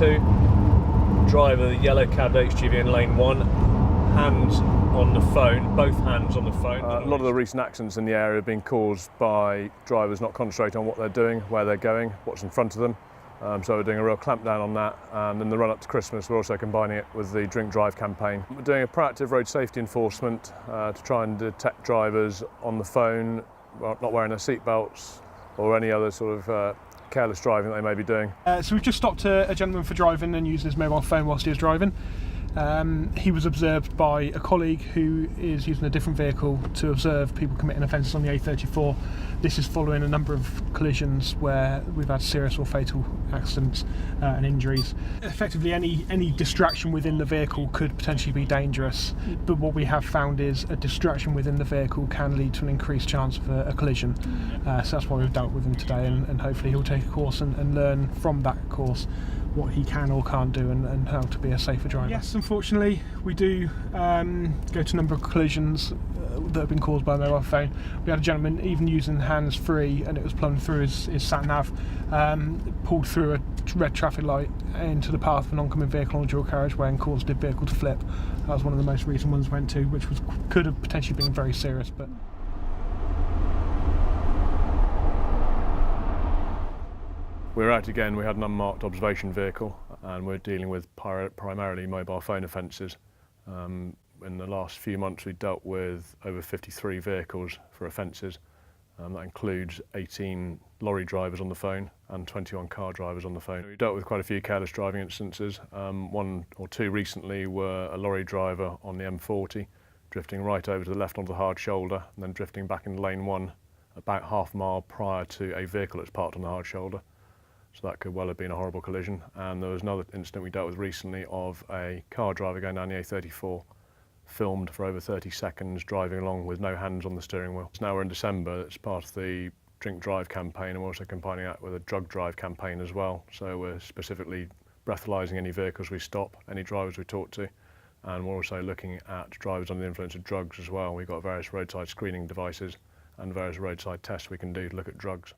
A32, driver of the yellow cab HGV in lane 1, hands on the phone, both hands on the phone. A lot of the recent accidents in the area have been caused by drivers not concentrating on what they're doing, where they're going, what's in front of them. So we're doing a real clampdown on that, and in the run up to Christmas we're also combining it with the Drink Drive campaign. We're doing a proactive road safety enforcement to try and detect drivers on the phone, not wearing their seat belts or any other sort of careless driving that they may be doing. So we've just stopped a gentleman for driving and using his mobile phone whilst he was driving. He was observed by a colleague who is using a different vehicle to observe people committing offences on the A34. This is following a number of collisions where we've had serious or fatal accidents and injuries. Effectively, any distraction within the vehicle could potentially be dangerous, but what we have found is a distraction within the vehicle can lead to an increased chance of a collision. So that's why we've dealt with him today, and hopefully he'll take a course and learn from that course what he can or can't do and how to be a safer driver. Yes, unfortunately, we do go to a number of collisions that have been caused by a mobile phone. We had a gentleman even using hands-free, and it was plumbed through his sat-nav, pulled through a red traffic light into the path of an oncoming vehicle on a dual carriageway and caused the vehicle to flip. That was one of the most recent ones we went to, which could have potentially been very serious. But We're out again. We had an unmarked observation vehicle, and we're dealing with primarily mobile phone offences. In the last few months we dealt with over 53 vehicles for offences. That includes 18 lorry drivers on the phone and 21 car drivers on the phone. We dealt with quite a few careless driving instances. One or two recently were a lorry driver on the M40 drifting right over to the left onto the hard shoulder and then drifting back in lane 1 about half a mile prior to a vehicle that's parked on the hard shoulder. So that could well have been a horrible collision. And there was another incident we dealt with recently of a car driver going down the A34, filmed for over 30 seconds driving along with no hands on the steering wheel. So now we're in December, it's part of the Drink Drive campaign, and we're also combining that with a Drug Drive campaign as well. So we're specifically breathalyzing any vehicles we stop, any drivers we talk to, and we're also looking at drivers under the influence of drugs as well. We've got various roadside screening devices and various roadside tests we can do to look at drugs.